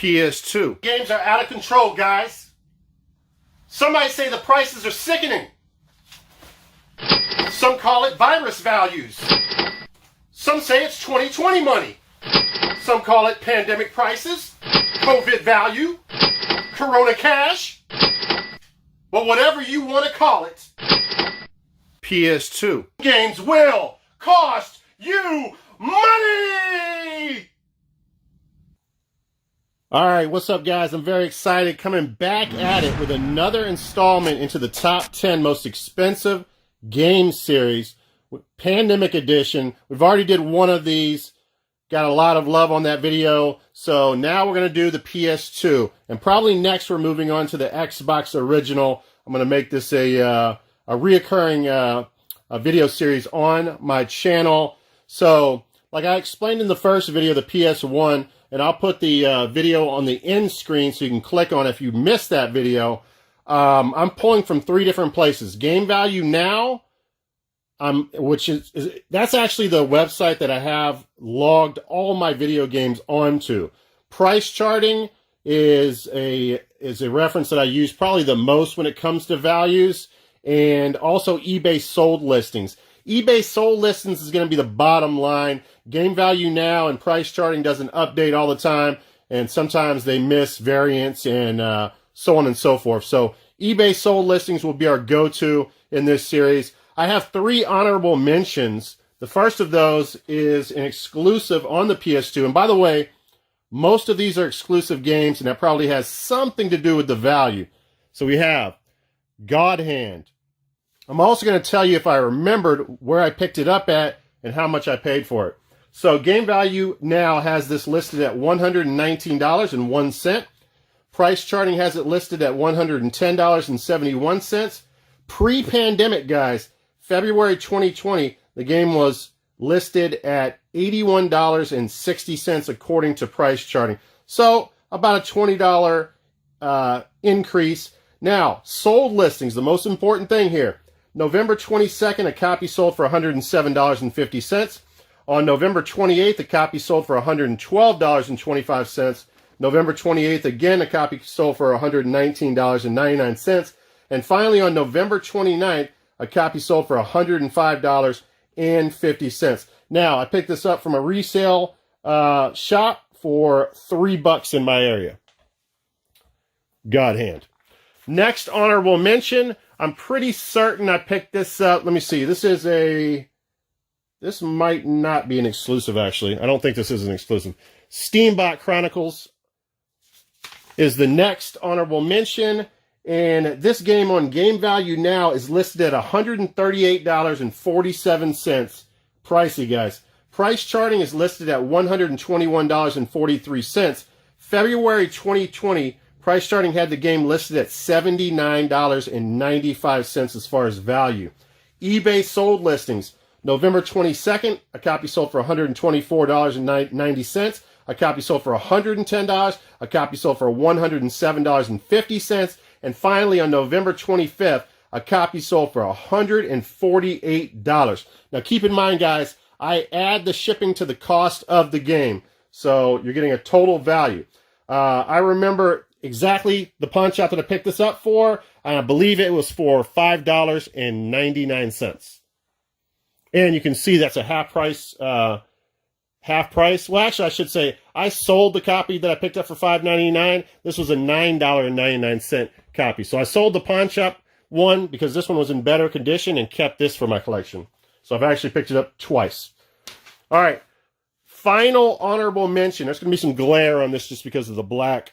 PS2. Games are out of control, guys. Somebody say the prices are sickening. Some call it virus values. Some say it's 2020 money. Some call it pandemic prices, COVID value, Corona cash. But whatever you want to call it, PS2 games will cost you money! Alright, what's up guys? I'm very excited coming back at it with another installment into the top 10 most expensive game series, Pandemic Edition. We've already did one of these, got a lot of love on that video, so now we're going to do the PS2, and probably next we're moving on to the Xbox original. I'm going to make this a reoccurring video series on my channel. So, like I explained in the first video, the PS1, and I'll put the video on the end screen so you can click on it if you missed that video. I'm pulling from 3 different places. Game Value Now, which is that's actually the website that I have logged all my video games onto. Price Charting is a reference that I use probably the most when it comes to values, and also eBay sold listings. eBay sold listings is going to be the bottom line. Game Value Now and Price Charting doesn't update all the time, and sometimes they miss variants and so on and so forth. So eBay sold listings will be our go-to in this series. I have 3 honorable mentions. The first of those is an exclusive on the PS2. And by the way, most of these are exclusive games, and that probably has something to do with the value. So we have God Hand. I'm also going to tell you if I remembered where I picked it up at and how much I paid for it. So Game Value Now has this listed at $119.01. Price Charting has it listed at $110.71. Pre-pandemic, guys, February 2020, the game was listed at $81.60 according to Price Charting. So about a $20 increase. Now, sold listings, the most important thing here. November 22nd, a copy sold for $107.50. On November 28th, a copy sold for $112.25. November 28th, again, a copy sold for $119.99. And finally, on November 29th, a copy sold for $105.50. Now, I picked this up from a resale shop for $3 in my area. God Hand. Next honorable mention, I'm pretty certain I picked this up. Let me see. This might not be an exclusive, actually. I don't think this is an exclusive. Steambot Chronicles is the next honorable mention. And this game on Game Value Now is listed at $138.47. Pricey, guys. Price Charting is listed at $121.43. February 2020, Price Charting had the game listed at $79.95 as far as value. eBay sold listings. November 22nd, a copy sold for $124.90. A copy sold for $110. A copy sold for $107.50. And finally, on November 25th, a copy sold for $148. Now, keep in mind, guys, I add the shipping to the cost of the game. So you're getting a total value. I remember exactly the pawn shop that I picked this up for. And I believe it was for $5.99. And you can see that's a half price. Well, actually, I should say I sold the copy that I picked up for $5.99. This was a $9.99 copy. So I sold the pawn shop one because this one was in better condition and kept this for my collection. So I've actually picked it up twice. All right. Final honorable mention. There's going to be some glare on this just because of the black.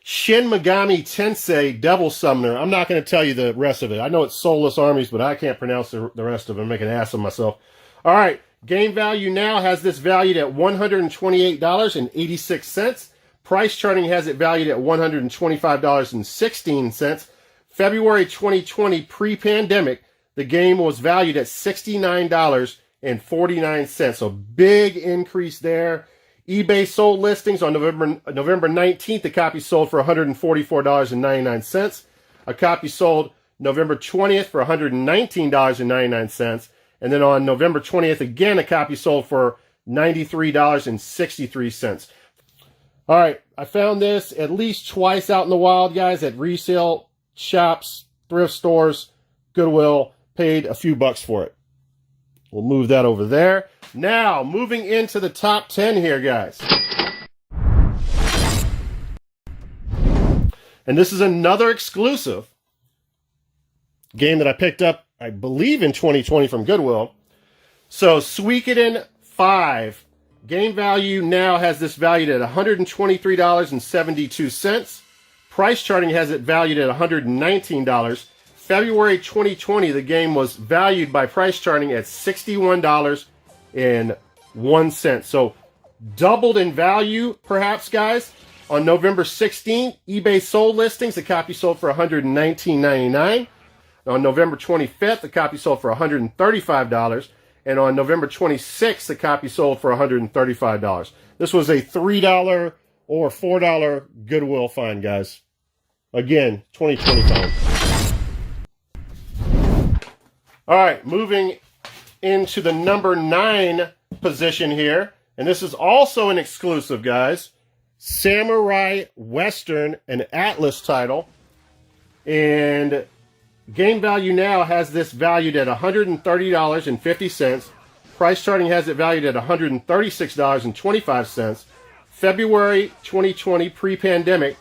Shin Megami Tensei Devil Summoner. I'm not going to tell you the rest of it. I know it's Soulless Armies, but I can't pronounce the rest of it. I'm making an ass of myself. All right. Game Value Now has this valued at $128.86. Price Charting has it valued at $125.16. February 2020, pre-pandemic, the game was valued at $69.49. So big increase there. eBay sold listings on November 19th. A copy sold for $144.99. A copy sold November 20th for $119.99. And then on November 20th, again, a copy sold for $93.63. All right, I found this at least twice out in the wild, guys, at resale shops, thrift stores, Goodwill. Paid a few bucks for it. We'll move that over there. Now, moving into the top 10 here, guys. And this is another exclusive game that I picked up, I believe, in 2020 from Goodwill. So, Suikoden 5. Game value now has this valued at $123.72. Price charting has it valued at $119. February 2020, the game was valued by price charting at $61.01. So doubled in value, perhaps, guys. On November 16th, eBay sold listings. The copy sold for $119.99. On November 25th, the copy sold for $135. And on November 26th, the copy sold for $135. This was a $3 or $4 Goodwill find, guys. Again, 2020 find. All right, moving into the number 9 position here. And this is also an exclusive, guys. Samurai Western, an Atlas title. And game value now has this valued at $130.50. Price charting has it valued at $136.25. February 2020, pre-pandemic,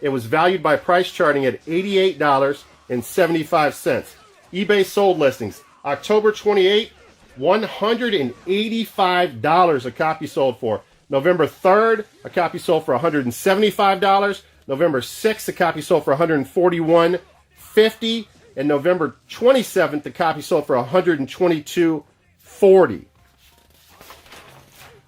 it was valued by price charting at $88.75. eBay sold listings. October 28th, $185 a copy sold for. November 3rd, a copy sold for $175. November 6th, a copy sold for $141.50. And November 27th, the copy sold for $122.40.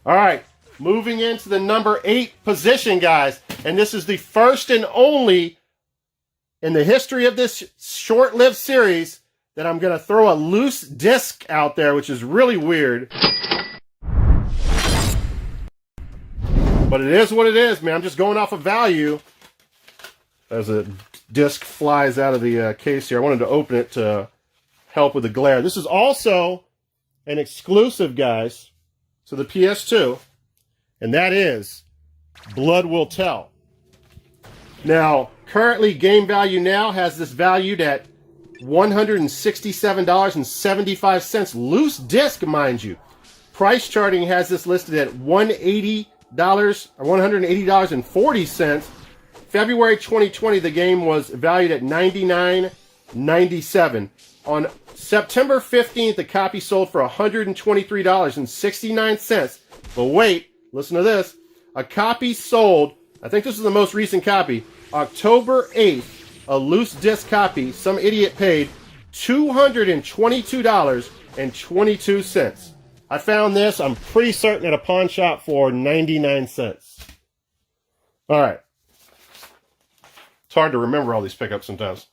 All right, moving into the number 8 position, guys. And this is the first and only in the history of this short-lived series that I'm going to throw a loose disc out there, which is really weird. But it is what it is, man. I'm just going off of value. As a disc flies out of the case here, I wanted to open it to help with the glare. This is also an exclusive, guys, to the PS2, and that is Blood Will Tell. Now, currently, game value now has this valued at $167.75. Loose disc, mind you. Price charting has this listed at $180 or $180.40. February 2020, the game was valued at $99.97. On September 15th, the copy sold for $123.69. But wait, listen to this. A copy sold, I think this is the most recent copy, October 8th, a loose disc copy, some idiot paid $222.22. I found this, I'm pretty certain, at a pawn shop for 99 cents. All right. It's hard to remember all these pickups sometimes.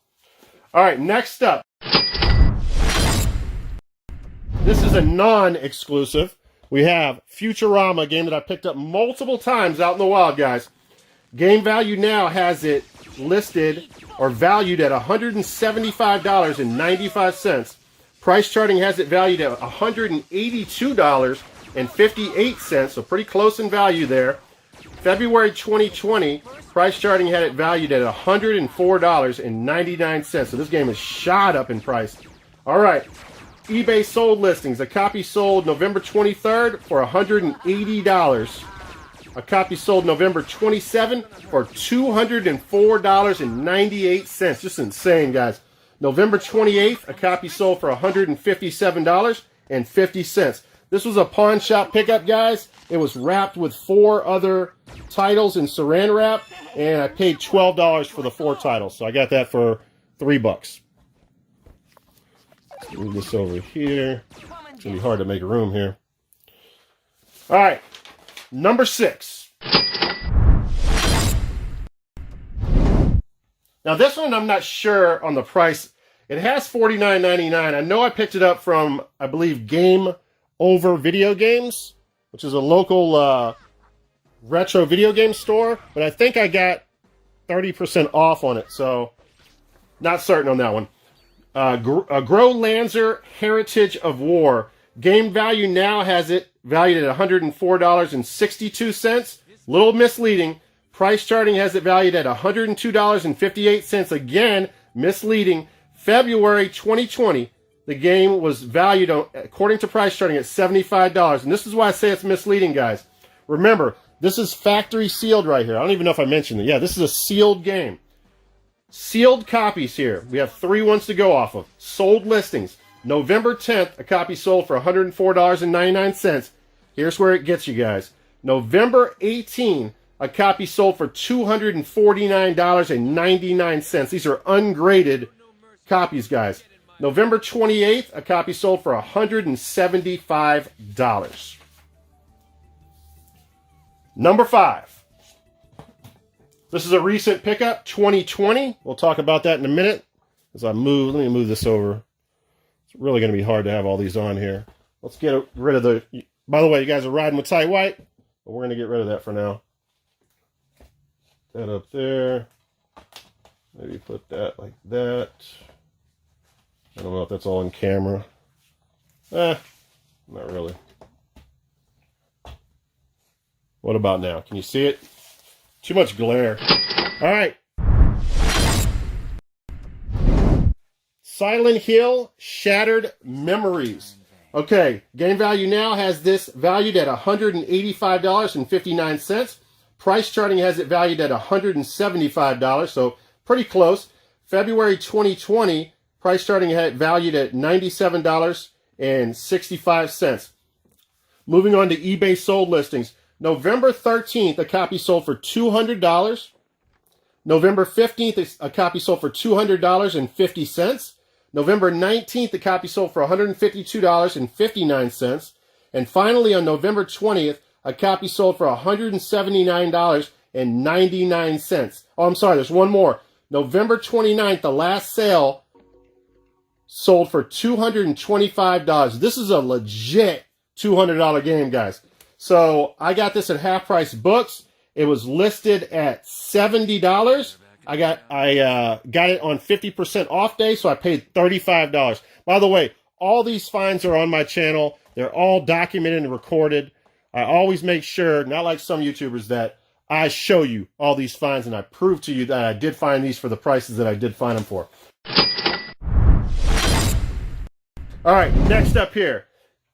All right, next up. This is a non-exclusive. We have Futurama, a game that I picked up multiple times out in the wild, guys. Game value now has it listed or valued at $175.95. Price charting has it valued at $182.58, so pretty close in value there. February 2020, price charting had it valued at $104.99, so this game is shot up in price. All right, eBay sold listings. A copy sold November 23rd for $180. A copy sold November 27th for $204.98. Just insane, guys. November 28th, a copy sold for $157.50. This was a pawn shop pickup, guys. It was wrapped with 4 other titles in saran wrap, and I paid $12 for the 4 titles. So I got that for $3. Move this over here. It's going to be hard to make room here. All right. Number 6. Now this one I'm not sure on the price. It has $49.99. I know I picked it up from, I believe, Game Over Video Games, which is a local retro video game store. But I think I got 30% off on it, so not certain on that one. Grow-Lanzer Heritage of War. Game value now has it valued at $104.62. Little misleading. Price charting has it valued at $102.58. Again, misleading. February 2020, the game was valued, according to price charting, at $75. And this is why I say it's misleading, guys. Remember, this is factory sealed right here. I don't even know if I mentioned it. Yeah, this is a sealed game. Sealed copies here. We have 3 ones to go off of. Sold listings. November 10th, a copy sold for $104.99. Here's where it gets you guys. November 18th, a copy sold for $249.99. These are ungraded copies, guys. November 28th, a copy sold for $175. Number 5. This is a recent pickup, 2020. We'll talk about that in a minute. As I move, let me move this over. It's really going to be hard to have all these on here. Let's get rid of the... By the way, you guys are riding with Tight White, but we're going to get rid of that for now. That up there. Maybe put that like that. I don't know if that's all in camera. Not really. What about now? Can you see it? Too much glare. All right. Silent Hill Shattered Memories. Okay, game value now has this valued at $185.59. Price charting has it valued at $175, so pretty close. February 2020, price charting had it valued at $97.65. Moving on to eBay sold listings. November 13th, a copy sold for $200. November 15th, a copy sold for $200.50. November 19th, a copy sold for $152.59. And finally, on November 20th, a copy sold for $179.99. Oh, I'm sorry, there's one more. November 29th, the last sale, sold for $225. This is a legit $200 game, guys. So I got this at half price books. It was listed at $70. I got it on 50% off day, so I paid $35. By the way, all these finds are on my channel. They're all documented and recorded. I always make sure, not like some YouTubers, that I show you all these finds and I prove to you that I did find these for the prices that I did find them for. All right, next up here,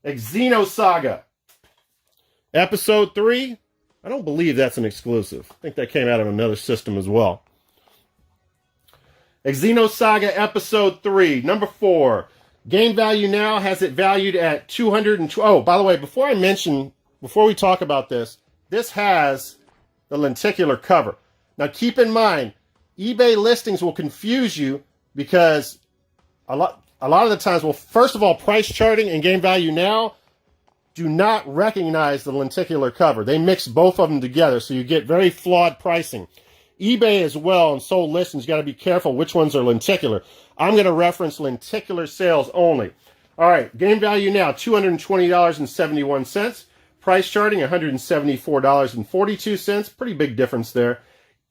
Xenosaga. Episode 3. I don't believe that's an exclusive. I think that came out of another system as well. Xenosaga Episode 3, number 4. Game value now has it valued at $212. Oh, by the way, before we talk about this, this has the lenticular cover. Now keep in mind, eBay listings will confuse you because a lot of the times, well, first of all, price charting and game value now do not recognize the lenticular cover. They mix both of them together, so you get very flawed pricing. eBay as well and sold listings, you got to be careful which ones are lenticular. I'm going to reference lenticular sales only. All right, game value now, $220.71. Price charting, $174.42. Pretty big difference there.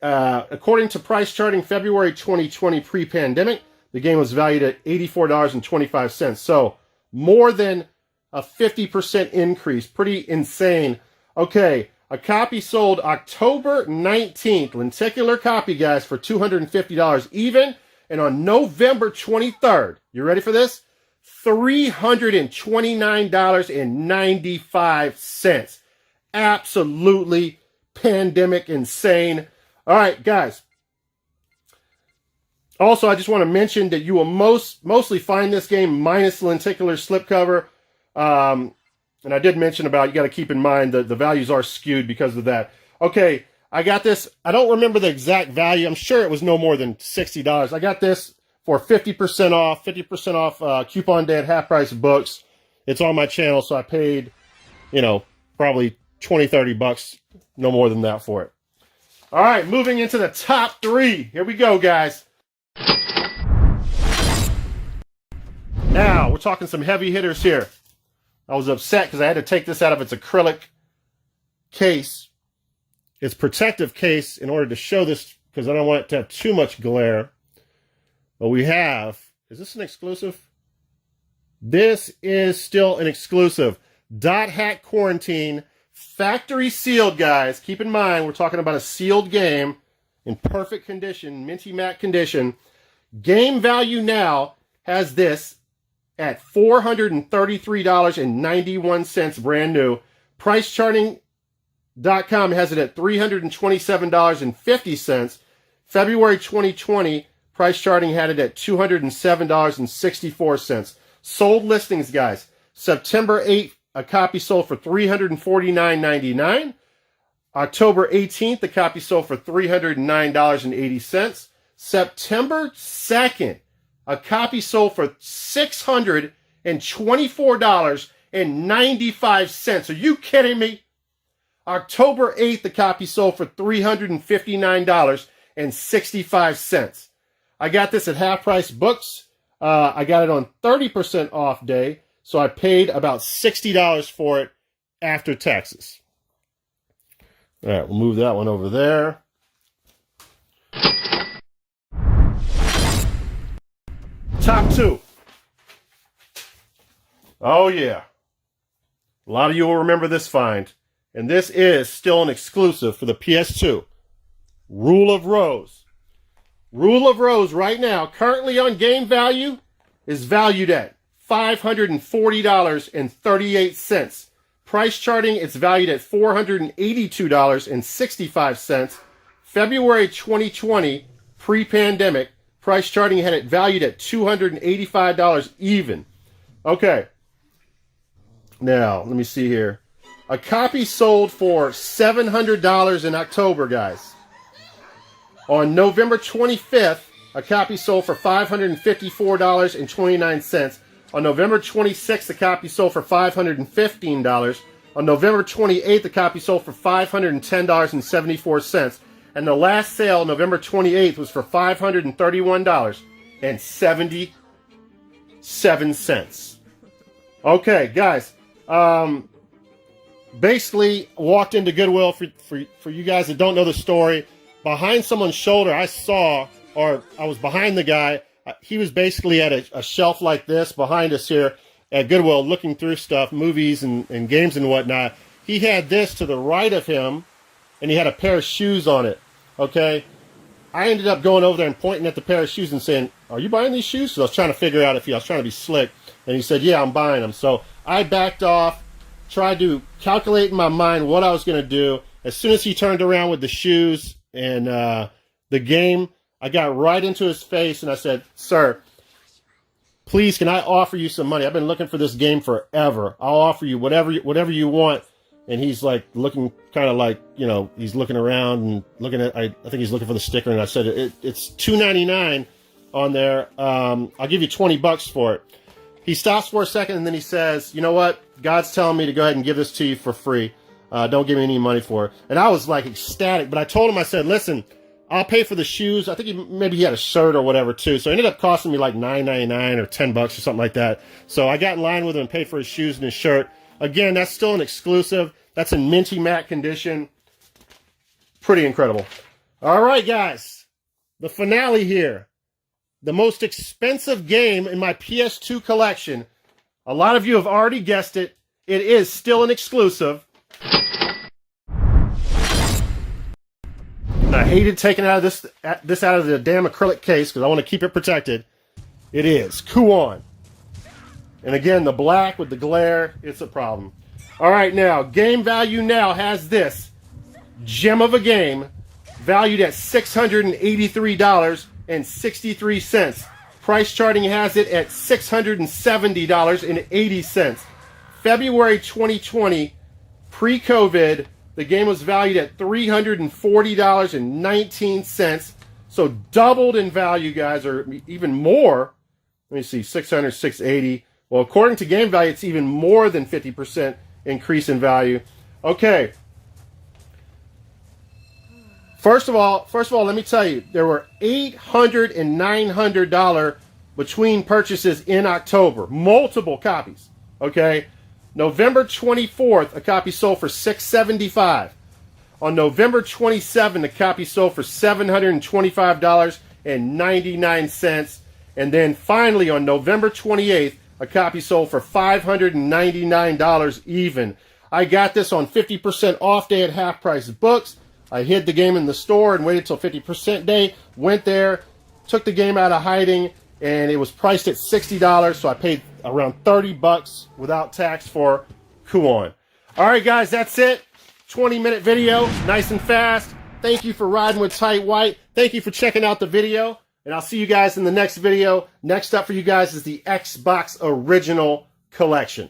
According to price charting, February 2020 pre-pandemic, the game was valued at $84.25. So more than a 50% increase. Pretty insane. Okay, a copy sold October 19th. Lenticular copy, guys, for $250 even. And on November 23rd, you ready for this? $329.95. Absolutely pandemic insane. All right, guys. Also, I just want to mention that you will mostly find this game minus lenticular slipcover. And I did mention about, you got to keep in mind that the values are skewed because of that. Okay, I got this. I don't remember the exact value. I'm sure it was no more than $60. I got this for 50% off, coupon day at half price books. It's on my channel, so I paid, probably 20, 30 bucks, no more than that for it. All right, moving into the top 3. Here we go, guys. Now, we're talking some heavy hitters here. I was upset because I had to take this out of its acrylic case, its protective case, in order to show this, because I don't want it to have too much glare. But we have, is this an exclusive? This is still an exclusive. Dot Hack Quarantine Factory sealed, guys. Keep in mind, we're talking about a sealed game in perfect condition, minty matte condition. Game value now has this at $433.91 brand new. PriceCharting.com has it at $327.50. February 2020, Price Charting had it at $207.64. Sold listings, guys. September 8th, a copy sold for $349.99. October 18th, the copy sold for $309.80. September 2nd, a copy sold for $624.95. Are you kidding me? October 8th, the copy sold for $359.65. I got this at Half Price Books. I got it on 30% off day, so I paid about $60 for it after taxes. All right, we'll move that one over there. Top 2. Oh, yeah. A lot of you will remember this find. And this is still an exclusive for the PS2. Rule of Rose. Rule of Rose right now, currently on game value, is valued at $540.38. Price charting, it's valued at $482.65. February 2020, pre-pandemic, price charting had it valued at $285 even. Okay. Now, let me see here. A copy sold for $700 in October, guys. On November 25th, a copy sold for $554.29. On November 26th, a copy sold for $515. On November 28th, a copy sold for $510.74. And the last sale, November 28th, was for $531.77. Okay, guys. Basically, walked into Goodwill, for you guys that don't know the story. Behind someone's shoulder, I was behind the guy. He was basically at a shelf like this behind us here at Goodwill looking through stuff, movies and games and whatnot. He had this to the right of him, and he had a pair of shoes on it, okay? I ended up going over there and pointing at the pair of shoes and saying, "Are you buying these shoes?" So I was trying to figure out I was trying to be slick. And he said, "Yeah, I'm buying them." So I backed off, tried to calculate in my mind what I was going to do. As soon as he turned around with the shoes and the game, I got right into his face and I said, "Sir, please, can I offer you some money? I've been looking for this game forever. I'll offer you whatever you want." And he's like looking kind of like, he's looking around and looking at, I think he's looking for the sticker. And I said, it's $2.99 on there. I'll give you $20 for it. He stops for a second and then he says, "You know what? God's telling me to go ahead and give this to you for free. Don't give me any money for it." And I was like ecstatic, but I told him, I said, "Listen, I'll pay for the shoes." I think maybe he had a shirt or whatever too. So it ended up costing me like $9.99 or $10 or something like that. So I got in line with him and paid for his shoes and his shirt. Again, that's still an exclusive. That's in minty matte condition. Pretty incredible. All right, guys. The finale here. The most expensive game in my PS2 collection. A lot of you have already guessed it. It is still an exclusive. And I hated taking out of this out of the damn acrylic case because I want to keep it protected. It is Kuon. And again, the black with the glare, it's a problem. All right, now, game value now has this gem of a game valued at $683.63. Price charting has it at $670.80. February 2020, pre-COVID, the game was valued at $340.19. So doubled in value, guys, or even more. Let me see, 600, 680. Well, according to Game Value, it's even more than 50% increase in value. Okay. First of all, let me tell you, there were $800 and $900 between purchases in October. Multiple copies. Okay. November 24th, a copy sold for $675. On November 27th, a copy sold for $725.99. And then finally, on November 28th, a copy sold for $599 even. I got this on 50% off day at half price books. I hid the game in the store and waited till 50% day. Went there, took the game out of hiding, and it was priced at $60, so I paid around 30 bucks without tax for Kuon. All right, guys, that's it. 20-minute video, nice and fast. Thank you for riding with Tight White. Thank you for checking out the video, and I'll see you guys in the next video. Next up for you guys is the Xbox Original Collection.